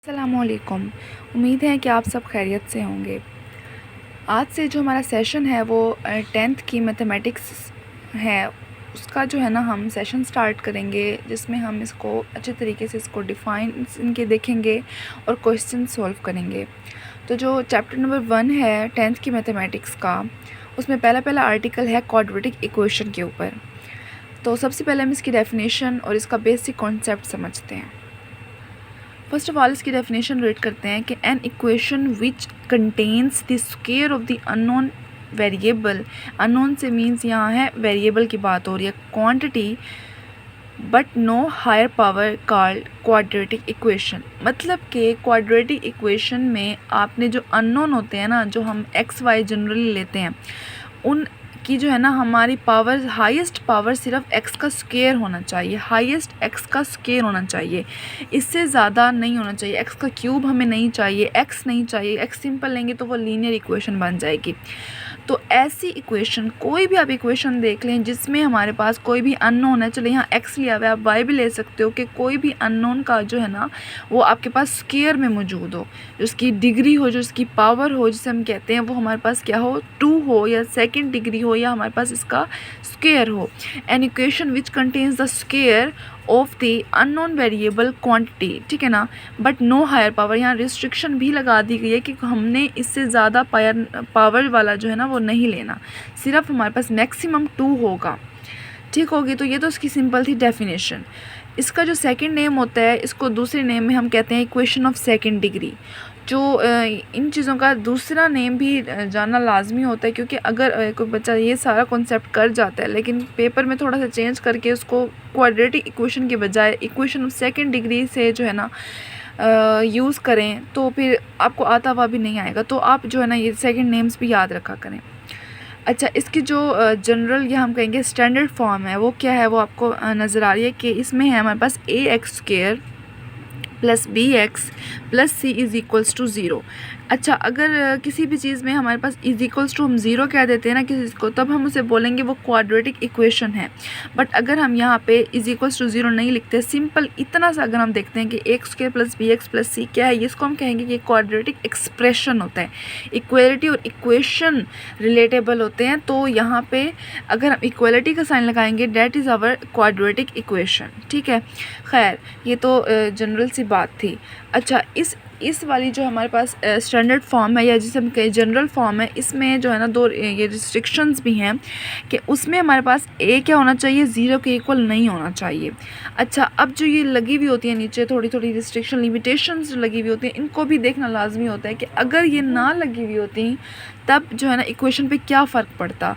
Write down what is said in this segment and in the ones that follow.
अस्सलामुअलैकुम। उम्मीद है कि आप सब खैरियत से होंगे। आज से जो हमारा सेशन है वो 10th की मैथमेटिक्स है, उसका जो है ना हम सेशन स्टार्ट करेंगे, जिसमें हम इसको अच्छे तरीके से इसको डिफ़ाइन इनके देखेंगे और क्वेश्चन सॉल्व करेंगे। तो जो चैप्टर नंबर 1 है 10th की मैथमेटिक्स का, उसमें पहला आर्टिकल है क्वाड्रेटिक इक्वेशन के ऊपर। तो सबसे पहले हम इसकी डेफिनेशन और इसका बेसिक कॉन्सेप्ट समझते हैं। फर्स्ट ऑफ ऑल इसकी डेफिनेशन रीड करते हैं कि an equation which contains the square of the unknown variable. Unknown से मीन्स यहाँ है वेरिएबल की बात हो रही है, quantity but no higher power called quadratic equation. मतलब कि क्वाड्रेटिक इक्वेशन में आपने जो अननोन होते हैं ना, जो हम एक्स वाई जनरली लेते हैं, उन की जो है ना हमारी पावर, हाईएस्ट पावर सिर्फ x का स्क्वायर होना चाहिए, हाईएस्ट x का स्क्वायर होना चाहिए, इससे ज़्यादा नहीं होना चाहिए। x का क्यूब हमें नहीं चाहिए, x नहीं चाहिए, x सिंपल लेंगे तो वो लीनियर इक्वेशन बन जाएगी। तो ऐसी इक्वेशन, कोई भी आप इक्वेशन देख लें जिसमें हमारे पास कोई भी अननोन है, चलो यहाँ x लिया हुआ है, आप y भी ले सकते हो, कि कोई भी अननोन का जो है ना वो आपके पास स्क्वायर में मौजूद हो, जो उसकी डिग्री हो, जो उसकी पावर हो, जिसे हम कहते हैं वो हमारे पास क्या हो, 2 हो या सेकेंड डिग्री हो, या हमारे पास इसका स्क्वायर हो। N equation which contains the square of the unknown variable quantity, ठीक है ना, बट नो हायर पावर। यहाँ रिस्ट्रिक्शन भी लगा दी गई है कि हमने इससे ज़्यादा पावर वाला जो है ना वो नहीं लेना, सिर्फ हमारे पास मैक्सिमम 2 होगा। ठीक होगी। तो ये तो उसकी सिंपल थी डेफिनेशन। इसका जो सेकंड नेम होता है, इसको दूसरे नेम में हम कहते हैं इक्वेशन ऑफ सेकंड डिग्री। जो इन चीज़ों का दूसरा नेम भी जानना लाजमी होता है, क्योंकि अगर कोई बच्चा ये सारा कॉन्सेप्ट कर जाता है लेकिन पेपर में थोड़ा सा चेंज करके उसको क्वाड्रेटिक इक्वेशन के बजाय इक्वेशन ऑफ सेकंड डिग्री से जो है ना यूज़ करें, तो फिर आपको आता हुआ भी नहीं आएगा। तो आप जो है ना ये सेकंड नेम्स भी याद रखा करें। अच्छा, इसकी जो जनरल या हम कहेंगे स्टैंडर्ड फॉर्म है वो क्या है, वो आपको नज़र आ रही है कि इसमें है हमारे पास A X square plus B x plus C is equals to zero. अच्छा, अगर किसी भी चीज़ में हमारे पास इज़ इक्वल्स टू हम ज़ीरो कह देते हैं ना किसी को, तब हम उसे बोलेंगे वो क्वाड्रेटिक इक्वेशन है। बट अगर हम यहाँ पे इज़ इक्वल्स टू ज़ीरो नहीं लिखते, सिंपल इतना सा अगर हम देखते हैं कि x square plus B x plus C क्या है, इसको हम कहेंगे कि क्वाड्रेटिक एक्सप्रेशन होता है। इक्वलिटी और इक्वेशन रिलेटेबल होते हैं, तो यहाँ पे अगर हम इक्वलिटी का साइन लगाएंगे, that is our quadratic equation. ठीक है, खैर ये तो जनरल सी बात थी। अच्छा, इस वाली जो हमारे पास स्टैंडर्ड फॉर्म है, या जिसे हम कहें जनरल फॉर्म है, इसमें जो है ना दो ये रिस्ट्रिक्शंस भी हैं कि उसमें हमारे पास ए क्या होना चाहिए, ज़ीरो के इक्वल नहीं होना चाहिए। अच्छा, अब जो ये लगी हुई होती है नीचे थोड़ी थोड़ी रिस्ट्रिक्शन लिमिटेशंस जो लगी हुई होती हैं, इनको भी देखना लाजमी होता है कि अगर ये ना लगी हुई होती तब जो है ना इक्वेशन पे क्या फ़र्क पड़ता।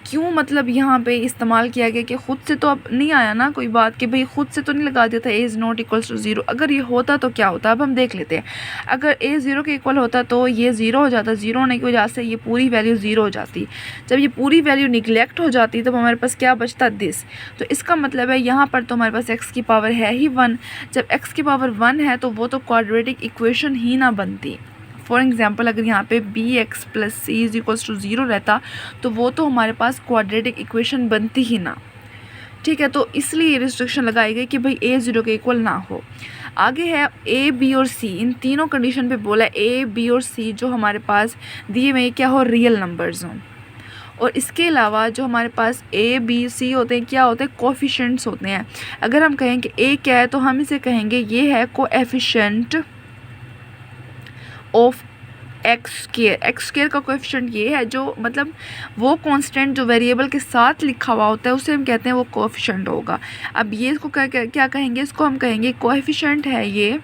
क्यों, मतलब यहाँ पे इस्तेमाल किया गया कि ख़ुद से तो अब नहीं आया ना कोई बात कि भाई ख़ुद से तो नहीं लगा दिया था A is not equals to zero. अगर ये होता तो क्या होता, अब हम देख लेते हैं। अगर ए ज़ीरो के इक्वल होता तो ये ज़ीरो हो जाता, ज़ीरो होने की वजह से ये पूरी वैल्यू ज़ीरो हो जाती। जब ये पूरी वैल्यू निगलेक्ट हो जाती तब हमारे पास क्या बचता, दिस। तो इसका मतलब है यहाँ पर तो हमारे पास एक्स की पावर है ही 1। जब एक्स की पावर 1 है तो वो तो क्वाड्रेटिक इक्वेशन ही ना बनती। फॉर एग्ज़ाम्पल, अगर यहाँ पे B x plus C is equals to zero रहता तो वो तो हमारे पास क्वाड्रेटिक इक्वेशन बनती ही ना। ठीक है, तो इसलिए ये रिस्ट्रिक्शन लगाई गई कि भाई ए ज़ीरो के इक्वल ना हो। आगे है ए बी और सी, इन तीनों कंडीशन पे बोला ए बी और सी जो हमारे पास दिए हुए क्या हो, रियल नंबर्स हों। और इसके अलावा जो हमारे पास ए बी सी होते हैं क्या होते हैं, कोएफिशिएंट्स होते हैं। अगर हम कहें कि ए क्या है तो हम इसे कहेंगे ये है coefficient of x square. X square का कोएफिशिएंट ये है, जो मतलब वो कांस्टेंट जो वेरिएबल के साथ लिखा हुआ होता है उसे हम कहते हैं वो कोएफिशिएंट होगा। अब ये इसको क्या कहेंगे, इसको हम कहेंगे कोएफिशिएंट है ये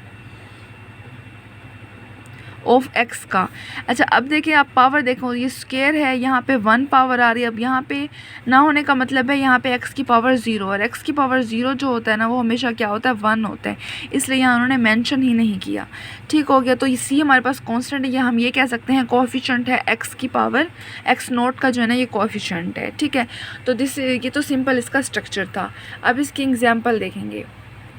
ऑफ एक्स का। अच्छा, अब देखिए आप पावर देखो, ये स्क्वायर है, यहाँ पे 1 पावर आ रही है। अब यहाँ पे ना होने का मतलब है यहाँ पे एक्स की पावर 0, और एक्स की पावर 0 जो होता है ना वो हमेशा क्या होता है, 1 होता है, इसलिए यहाँ उन्होंने मेंशन ही नहीं किया। ठीक हो गया। तो ये सी हमारे पास कांस्टेंट है, या हम ये कह सकते हैं कोएफिशिएंट है एक्स की पावर, एक्स नोट का जो है ना ये कोएफिशिएंट है। ठीक है, तो ये तो सिंपल इसका स्ट्रक्चर था। अब इसकी एग्जाम्पल देखेंगे।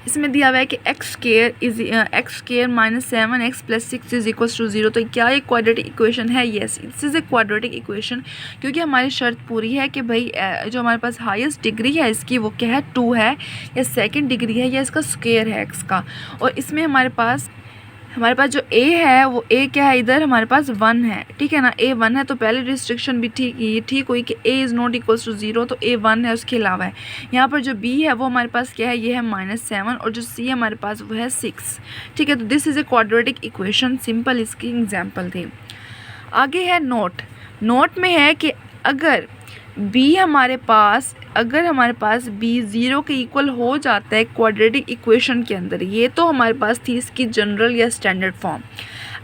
इसमें दिया हुआ है कि x square minus 7x plus 6 is equals to 0। तो क्या ये क्वाड्रेटिक इक्वेशन है? Yes, it's is a quadratic equation, क्योंकि हमारी शर्त पूरी है कि भाई जो हमारे पास हाईएस्ट डिग्री है इसकी वो क्या है, 2 है, या सेकंड डिग्री है, या इसका स्क्वायर है एक्स का। और इसमें हमारे पास हमारे पास जो a है वो a क्या है, इधर हमारे पास 1 है, ठीक है ना, a 1 है, तो पहले रिस्ट्रिक्शन भी ठीक हुई कि a is not equals to 0, तो a 1 है, उसके अलावा है। यहाँ पर जो b है वो हमारे पास क्या है, ये है -7, और जो c हमारे पास वो है 6, ठीक है। तो this is a quadratic equation, simple इसकी एग्जाम्पल थी। आगे है नोट में है कि अगर हमारे पास b 0 के इक्वल हो जाता है क्वाड्रेटिक इक्वेशन के अंदर, ये तो हमारे पास थी इसकी जनरल या स्टैंडर्ड फॉर्म।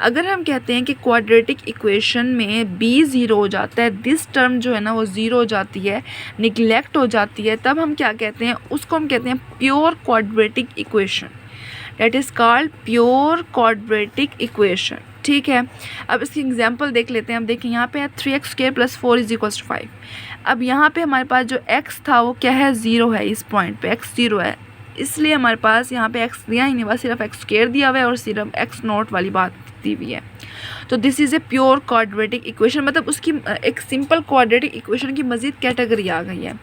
अगर हम कहते हैं कि क्वाड्रेटिक इक्वेशन में b 0 हो जाता है, दिस टर्म जो है ना वो 0 हो जाती है, निगलेक्ट हो जाती है, तब हम क्या कहते हैं, उसको हम कहते हैं pure quadratic equation, that is called pure quadratic equation, ठीक है। अब इसकी एग्जांपल देख लेते हैं। अब देखिए यहाँ पे है 3x² + 4 = 5। अब यहाँ पे हमारे पास जो x था वो क्या है, 0 है, इस पॉइंट पे x 0 है, इसलिए हमारे पास यहाँ पे x दिया ही नहीं, बस सिर्फ x² दिया हुआ है और सिर्फ x0 वाली बात दी हुई है। तो this is a pure quadratic equation, मतलब उसकी एक सिंपल क्वाड्रेटिक इक्वेशन की मज़ीद कैटेगरी आ गई है।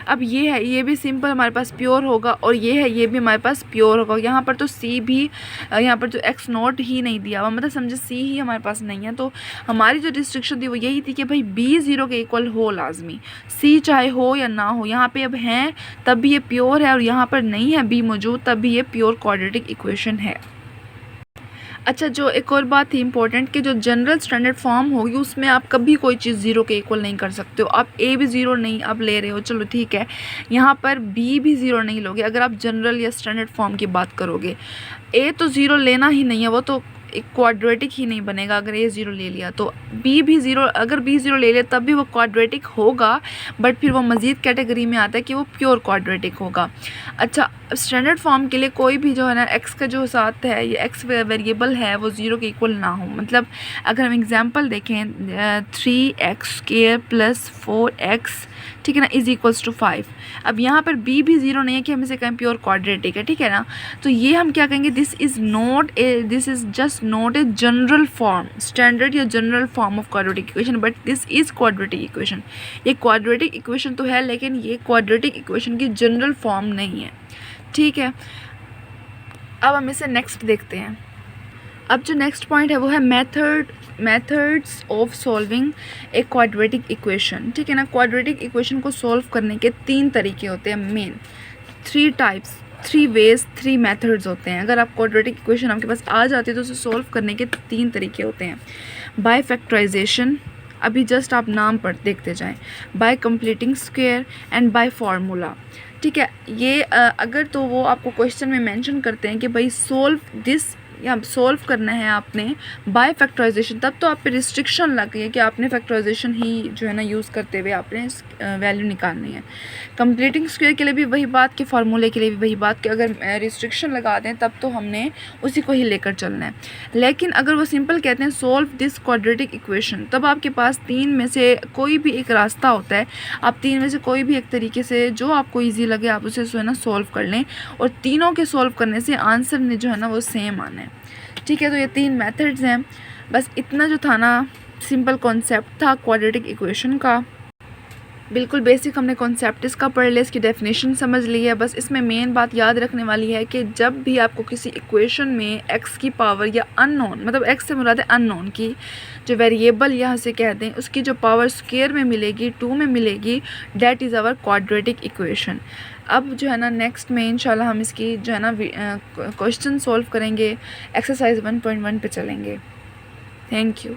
अब ये है, ये भी सिंपल हमारे पास प्योर होगा, और ये है, ये भी हमारे पास प्योर होगा। यहाँ पर तो c भी, यहाँ पर जो x0 ही नहीं दिया हुआ, मतलब समझे c ही हमारे पास नहीं है। तो हमारी जो रिस्ट्रिक्शन थी वो यही थी कि भाई b 0 के इक्वल हो लाजमी, c चाहे हो या ना हो। यहाँ पे अब हैं तब भी ये प्योर है, और यहाँ पर नहीं है b मौजूद तब भी ये प्योर क्वाड्रेटिक इक्वेशन है। अच्छा, जो एक और बात थी इंपॉर्टेंट कि जो जनरल स्टैंडर्ड फॉर्म होगी उसमें आप कभी कोई चीज़ 0 के इक्वल नहीं कर सकते हो। आप a भी 0 नहीं आप ले रहे हो, चलो ठीक है, यहाँ पर b भी 0 नहीं लोगे अगर आप जनरल या स्टैंडर्ड फॉर्म की बात करोगे। a तो 0 लेना ही नहीं है, वो तो एक क्वाड्रेटिक ही नहीं बनेगा अगर a 0 ले लिया। तो b भी 0, अगर b 0 ले ले तब भी वो क्वाड्रेटिक होगा, बट फिर वो मज़ीद कैटेगरी में आता है कि वो प्योर क्वाड्रेटिक होगा। अच्छा, स्टैंडर्ड फॉर्म के लिए कोई भी जो है ना x का जो साथ है, ये x वेरिएबल है, वो 0 के इक्वल ना हो। मतलब अगर हम एग्जांपल देखें 3x² + 4x, ठीक है ना, = 5। अब यहाँ पर b भी 0 नहीं है कि हम इसे कहें प्योर क्वाड्रेटिक है, ठीक है ना। तो ये हम क्या कहेंगे, this is just not a general form, standard या general form of quadratic equation, but this is quadratic equation. ये क्वाड्रेटिक इक्वेशन तो है, लेकिन ये क्वाड्रेटिक इक्वेशन की जनरल फॉर्म नहीं है, ठीक है। अब हम इसे नेक्स्ट देखते हैं। अब जो नेक्स्ट पॉइंट है वो है methods of solving A quadratic equation, ठीक है ना। क्वाड्रेटिक इक्वेशन को सॉल्व करने के 3 तरीके होते हैं, मेन 3 वेज 3 मेथड्स होते हैं। अगर आप क्वाड्रेटिक इक्वेशन आपके पास आ जाती है तो उसे सॉल्व करने के 3 तरीके होते हैं। बाय फैक्टराइजेशन, अभी जस्ट आप नाम पर देखते जाएं, bye completing square and bye formula, ठीक है। ये अगर तो वो आपको क्वेश्चन में मेंशन करते हैं कि भाई सॉल्व दिस, या सॉल्व करना है आपने बाय फैक्टराइजेशन, तब तो आप पे रिस्ट्रिक्शन लग गई है कि आपने फैक्टराइजेशन ही जो है ना यूज़ करते हुए आपने वैल्यू निकालनी है। कंप्लीटिंग स्क्वायर के लिए भी वही बात, कि फार्मूले के लिए भी वही बात कि अगर रिस्ट्रिक्शन लगा दें तब तो हमने उसी को ही लेकर चलना है। लेकिन अगर वो सिंपल कहते हैं सॉल्व दिस क्वाड्रेटिक इक्वेशन, तब आपके पास 3 में से कोई भी एक रास्ता होता है। आप 3 में से कोई भी एक तरीके से जो आपको ईजी लगे आप उसे जो है ना सॉल्व कर लें, और तीनों के सॉल्व करने से आंसर ने जो है ना वो सेम आना है, ठीक है। तो ये 3 मेथड्स हैं, बस इतना जो था ना सिंपल कॉन्सेप्ट था क्वाड्रेटिक इक्वेशन का, बिल्कुल बेसिक हमने कॉन्सेप्ट इसका पढ़ लिया, इसकी डेफिनेशन समझ ली है। बस इसमें मेन बात याद रखने वाली है कि जब भी आपको किसी इक्वेशन में x की पावर या अननोन, मतलब x से मुराद है अननोन की जो वेरिएबल यहाँ से कहते हैं, उसकी जो पावर स्क्वायर में मिलेगी, 2 में मिलेगी, that is our quadratic equation. अब जो है ना नेक्स्ट में इंशाल्लाह हम इसकी जो है ना क्वेश्चन सॉल्व करेंगे, एक्सरसाइज 1.1 पे चलेंगे। Thank you.